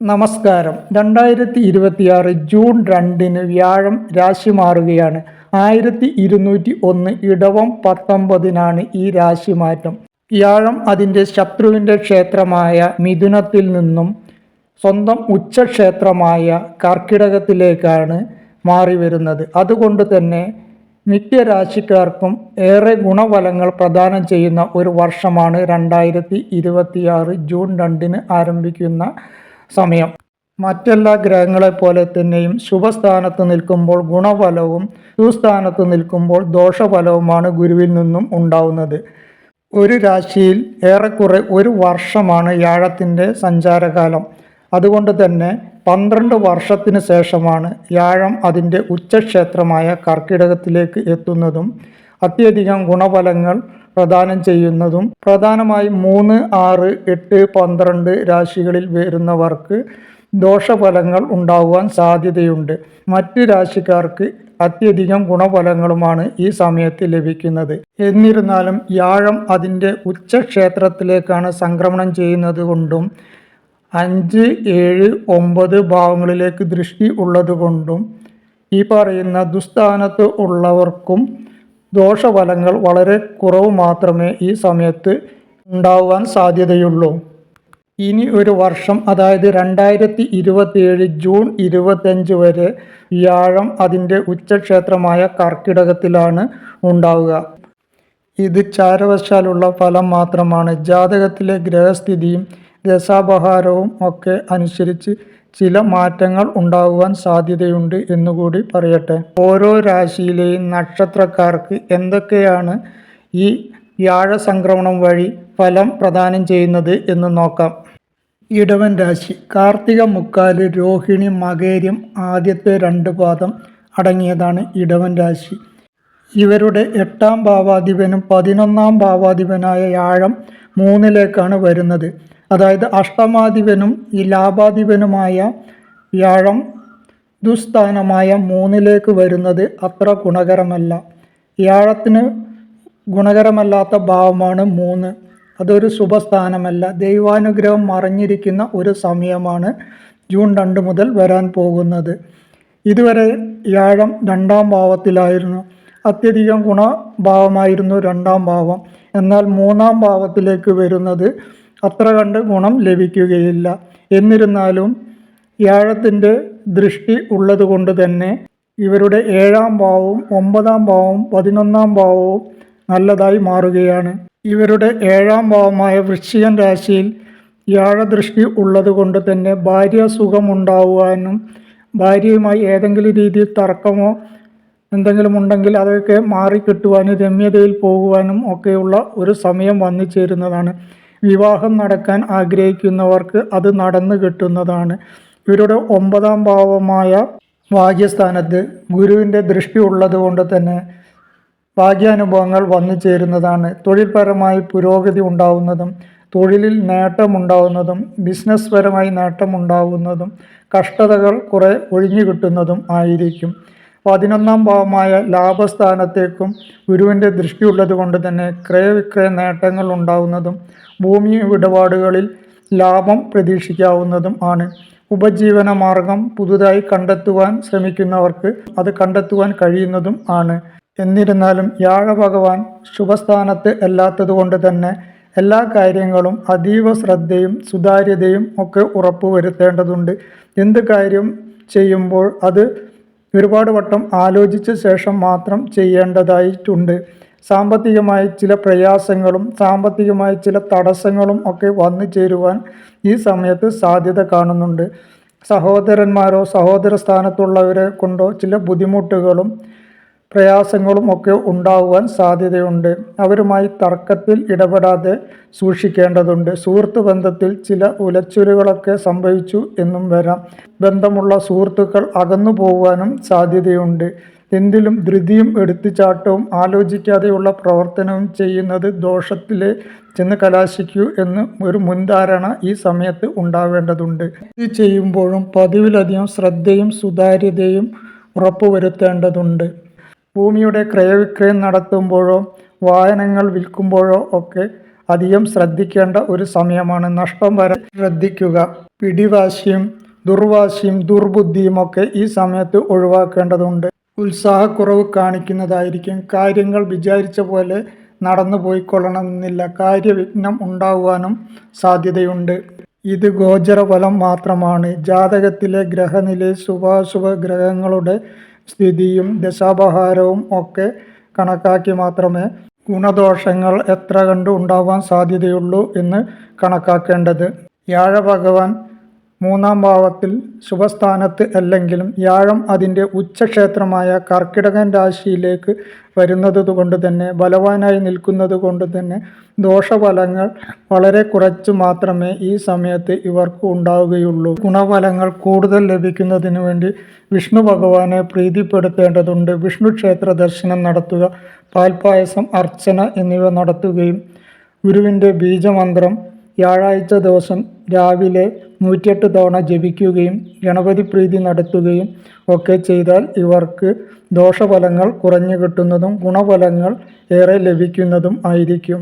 നമസ്കാരം. 2026 ജൂൺ 2 വ്യാഴം രാശി മാറുകയാണ്. 1201 ഇടവം 19 ഈ രാശിമാറ്റം. വ്യാഴം അതിൻ്റെ ശത്രുവിൻ്റെ ക്ഷേത്രമായ മിഥുനത്തിൽ നിന്നും സ്വന്തം ഉച്ചക്ഷേത്രമായ കർക്കിടകത്തിലേക്കാണ് മാറി വരുന്നത്. അതുകൊണ്ട് തന്നെ മിക്ക രാശിക്കാർക്കും ഏറെ ഗുണഫലങ്ങൾ പ്രദാനം ചെയ്യുന്ന ഒരു വർഷമാണ് 2026 ജൂൺ 2 ആരംഭിക്കുന്ന സമയം. മറ്റെല്ലാ ഗ്രഹങ്ങളെപ്പോലെ തന്നെയും ശുഭസ്ഥാനത്ത് നിൽക്കുമ്പോൾ ഗുണഫലവും ദുസ്ഥാനത്ത് നിൽക്കുമ്പോൾ ദോഷഫലവുമാണ് ഗുരുവിൽ നിന്നും ഉണ്ടാവുന്നത്. ഒരു രാശിയിൽ ഏറെക്കുറെ ഒരു വർഷമാണ് വ്യാഴത്തിൻ്റെ സഞ്ചാരകാലം. അതുകൊണ്ട് തന്നെ 12 വർഷത്തിന് ശേഷമാണ് വ്യാഴം അതിൻ്റെ ഉച്ചക്ഷേത്രമായ കർക്കിടകത്തിലേക്ക് എത്തുന്നതും അത്യധികം ഗുണഫലങ്ങൾ പ്രദാനം ചെയ്യുന്നതും. പ്രധാനമായും 3, 6, 8, 12 രാശികളിൽ വരുന്നവർക്ക് ദോഷഫലങ്ങൾ ഉണ്ടാകുവാൻ സാധ്യതയുണ്ട്. മറ്റ് രാശിക്കാർക്ക് അത്യധികം ഗുണഫലങ്ങളുമാണ് ഈ സമയത്ത് ലഭിക്കുന്നത്. എന്നിരുന്നാലും വ്യാഴം അതിൻ്റെ ഉച്ചക്ഷേത്രത്തിലേക്കാണ് സംക്രമണം ചെയ്യുന്നത് കൊണ്ടും 5, 7, 9 ഭാവങ്ങളിലേക്ക് ദൃഷ്ടി ഉള്ളതുകൊണ്ടും ഈ പറയുന്ന ദുസ്ഥാനത്ത് ഉള്ളവർക്കും ദോഷഫലങ്ങൾ വളരെ കുറവ് മാത്രമേ ഈ സമയത്ത് ഉണ്ടാവാൻ സാധ്യതയുള്ളൂ. ഇനി ഒരു വർഷം, അതായത് 2027 ജൂൺ 25 വരെ വ്യാഴം അതിൻ്റെ ഉച്ചക്ഷേത്രമായ കർക്കിടകത്തിലാണ് ഉണ്ടാവുക. ഇത് ചാരവശാലുള്ള ഫലം മാത്രമാണ്. ജാതകത്തിലെ ഗ്രഹസ്ഥിതിയും ദശാപഹാരവും ഒക്കെ അനുസരിച്ച് ചില മാറ്റങ്ങൾ ഉണ്ടാകുവാൻ സാധ്യതയുണ്ട് എന്നുകൂടി പറയട്ടെ. ഓരോ രാശിയിലെയും നക്ഷത്രക്കാർക്ക് എന്തൊക്കെയാണ് ഈ വ്യാഴ സംക്രമണം വഴി ഫലം പ്രദാനം ചെയ്യുന്നത് എന്ന് നോക്കാം. ഇടവൻ രാശി. കാർത്തിക, മുക്കാല്, രോഹിണി, മകേരം ആദ്യത്തെ 2 പാദം അടങ്ങിയതാണ് ഇടവൻ രാശി. ഇവരുടെ 8ാം ഭാവാധിപനും 11ാം ഭാവാധിപനായ വ്യാഴം 3ലേക്കാണ് വരുന്നത്. അതായത് അഷ്ടമാധിപനും ഈ ലാഭാധിപനുമായ വ്യാഴം ദുസ്ഥാനമായ 3ലേക്ക് വരുന്നത് അത്ര ഗുണകരമല്ല. വ്യാഴത്തിന് ഗുണകരമല്ലാത്ത ഭാവമാണ് 3. അതൊരു ശുഭസ്ഥാനമല്ല. ദൈവാനുഗ്രഹം മറഞ്ഞിരിക്കുന്ന ഒരു സമയമാണ് ജൂൺ 2 മുതൽ വരാൻ പോകുന്നത്. ഇതുവരെ വ്യാഴം 2ാം ഭാവത്തിലായിരുന്നു. അത്യധികം ഗുണഭാവമായിരുന്നു 2ാം ഭാവം. എന്നാൽ 3ാം ഭാവത്തിലേക്ക് വരുന്നത് അത്ര കണ്ട് ഗുണം ലഭിക്കുകയില്ല. എന്നിരുന്നാലും വ്യാഴത്തിൻ്റെ ദൃഷ്ടി ഉള്ളത് കൊണ്ട് തന്നെ ഇവരുടെ 7ാം ഭാവവും 9ാം ഭാവവും 11ാം ഭാവവും നല്ലതായി മാറുകയാണ്. ഇവരുടെ 7ാം ഭാവമായ വൃശ്ചികൻ രാശിയിൽ വ്യാഴദൃഷ്ടി ഉള്ളത് കൊണ്ട് തന്നെ ഭാര്യാസുഖമുണ്ടാകുവാനും ഭാര്യയുമായി ഏതെങ്കിലും രീതിയിൽ തർക്കമോ എന്തെങ്കിലും ഉണ്ടെങ്കിൽ അതൊക്കെ മാറിക്കിട്ടുവാനും രമ്യതയിൽ പോകുവാനും ഒക്കെയുള്ള ഒരു സമയം വന്നു ചേരുന്നതാണ്. വിവാഹം നടക്കാൻ ആഗ്രഹിക്കുന്നവർക്ക് അത് നടന്നു കിട്ടുന്നതാണ്. ഇവരുടെ 9ാം ഭാവമായ ഭാഗ്യസ്ഥാനത്ത് ഗുരുവിൻ്റെ ദൃഷ്ടി ഉള്ളത് കൊണ്ട് തന്നെ ഭാഗ്യാനുഭവങ്ങൾ വന്നു ചേരുന്നതാണ്. തൊഴിൽപരമായി പുരോഗതി ഉണ്ടാവുന്നതും തൊഴിലിൽ നേട്ടമുണ്ടാവുന്നതും ബിസിനസ് പരമായി നേട്ടമുണ്ടാവുന്നതും കഷ്ടതകൾ കുറെ ഒഴിഞ്ഞു കിട്ടുന്നതും ആയിരിക്കും. 11ാം ഭാവമായ ലാഭസ്ഥാനത്തേക്കും ഗുരുവിൻ്റെ ദൃഷ്ടി ഉള്ളത് കൊണ്ട് തന്നെ ക്രയവിക്രയ നേട്ടങ്ങൾ ഉണ്ടാവുന്നതും ഭൂമി ഇടപാടുകളിൽ ലാഭം പ്രതീക്ഷിക്കാവുന്നതും ആണ്. ഉപജീവന മാർഗം പുതുതായി കണ്ടെത്തുവാൻ ശ്രമിക്കുന്നവർക്ക് അത് കണ്ടെത്തുവാൻ കഴിയുന്നതും ആണ്. എന്നിരുന്നാലും വ്യാഴഭഗവാൻ ശുഭസ്ഥാനത്ത് അല്ലാത്തത് കൊണ്ട് തന്നെ എല്ലാ കാര്യങ്ങളും അതീവ ശ്രദ്ധയും സുതാര്യതയും ഒക്കെ ഉറപ്പുവരുത്തേണ്ടതുണ്ട്. എന്ത് കാര്യം ചെയ്യുമ്പോൾ അത് ഒരുപാട് വട്ടം ആലോചിച്ച ശേഷം മാത്രം ചെയ്യേണ്ടതായിട്ടുണ്ട്. സാമ്പത്തികമായി ചില പ്രയാസങ്ങളും സാമ്പത്തികമായി ചില തടസ്സങ്ങളും ഒക്കെ വന്നു ചേരുവാൻ ഈ സമയത്ത് സാധ്യത കാണുന്നുണ്ട്. സഹോദരന്മാരോ സഹോദര സ്ഥാനത്തുള്ളവരെ കൊണ്ടോ ചില ബുദ്ധിമുട്ടുകളും പ്രയാസങ്ങളും ഒക്കെ ഉണ്ടാകുവാൻ സാധ്യതയുണ്ട്. അവരുമായി തർക്കത്തിൽ ഇടപെടാതെ സൂക്ഷിക്കേണ്ടതുണ്ട്. സുഹൃത്ത് ബന്ധത്തിൽ ചില ഉലച്ചിലുകളൊക്കെ സംഭവിച്ചു എന്നും വരാം. ബന്ധമുള്ള സുഹൃത്തുക്കൾ അകന്നു പോകുവാനും സാധ്യതയുണ്ട്. എന്തിലും ധൃതിയും എടുത്തുചാട്ടവും ആലോചിക്കാതെയുള്ള പ്രവർത്തനവും ചെയ്യുന്നത് ദോഷത്തിലെ ചെന്ന് കലാശിക്കൂ എന്ന് ഒരു മുൻധാരണ ഈ സമയത്ത് ഉണ്ടാവേണ്ടതുണ്ട്. ഇത് ചെയ്യുമ്പോഴും പതിവിലധികം ശ്രദ്ധയും സുതാര്യതയും ഉറപ്പുവരുത്തേണ്ടതുണ്ട്. ഭൂമിയുടെ ക്രയവിക്രയം നടത്തുമ്പോഴോ വാഹനങ്ങൾ വിൽക്കുമ്പോഴോ ഒക്കെ അധികം ശ്രദ്ധിക്കേണ്ട ഒരു സമയമാണ്. നഷ്ടം വരാൻ ശ്രദ്ധിക്കുക. പിടിവാശിയും ദുർവാശിയും ദുർബുദ്ധിയും ഒക്കെ ഈ സമയത്ത് ഒഴിവാക്കേണ്ടതുണ്ട്. ഉത്സാഹക്കുറവ് കാണിക്കുന്നതായിരിക്കും. കാര്യങ്ങൾ വിചാരിച്ച പോലെ നടന്നു പോയിക്കൊള്ളണമെന്നില്ല. കാര്യവിഘ്നം ഉണ്ടാകുവാനും സാധ്യതയുണ്ട്. ഇത് ഗോചരഫലം മാത്രമാണ്. ജാതകത്തിലെ ഗ്രഹനിലയിൽ ശുഭാശുഭ ഗ്രഹങ്ങളുടെ സ്ഥിതിയും ദശാപഹാരവും ഒക്കെ കണക്കാക്കി മാത്രമേ ഗുണദോഷങ്ങൾ എത്ര കണ്ട് ഉണ്ടാവാൻ സാധ്യതയുള്ളൂ എന്ന് കണക്കാക്കേണ്ടത്. വ്യാഴഭഗവാൻ 3-ാം ഭാവത്തിൽ ശുഭസ്ഥാനത്ത് അല്ലെങ്കിലും വ്യാഴം അതിൻ്റെ ഉച്ചക്ഷേത്രമായ കർക്കിടകൻ രാശിയിലേക്ക് വരുന്നത് കൊണ്ട് തന്നെ, ബലവാനായി നിൽക്കുന്നത് കൊണ്ട് തന്നെ ദോഷഫലങ്ങൾ വളരെ കുറച്ച് മാത്രമേ ഈ സമയത്ത് ഇവർക്ക് ഉണ്ടാവുകയുള്ളൂ. ഗുണഫലങ്ങൾ കൂടുതൽ ലഭിക്കുന്നതിന് വേണ്ടി വിഷ്ണു ഭഗവാനെ പ്രീതിപ്പെടുത്തേണ്ടതുണ്ട്. വിഷ്ണു ക്ഷേത്ര ദർശനം നടത്തുക, പാൽപ്പായസം, അർച്ചന എന്നിവ നടത്തുകയും ഗുരുവിൻ്റെ ബീജമന്ത്രം വ്യാഴാഴ്ച ദിവസം രാവിലെ 108 തവണ ജപിക്കുകയും ഗണപതി പ്രീതി നടത്തുകയും ഒക്കെ ചെയ്താൽ ഇവർക്ക് ദോഷഫലങ്ങൾ കുറഞ്ഞു കിട്ടുന്നതും ഗുണഫലങ്ങൾ ഏറെ ലഭിക്കുന്നതും ആയിരിക്കും.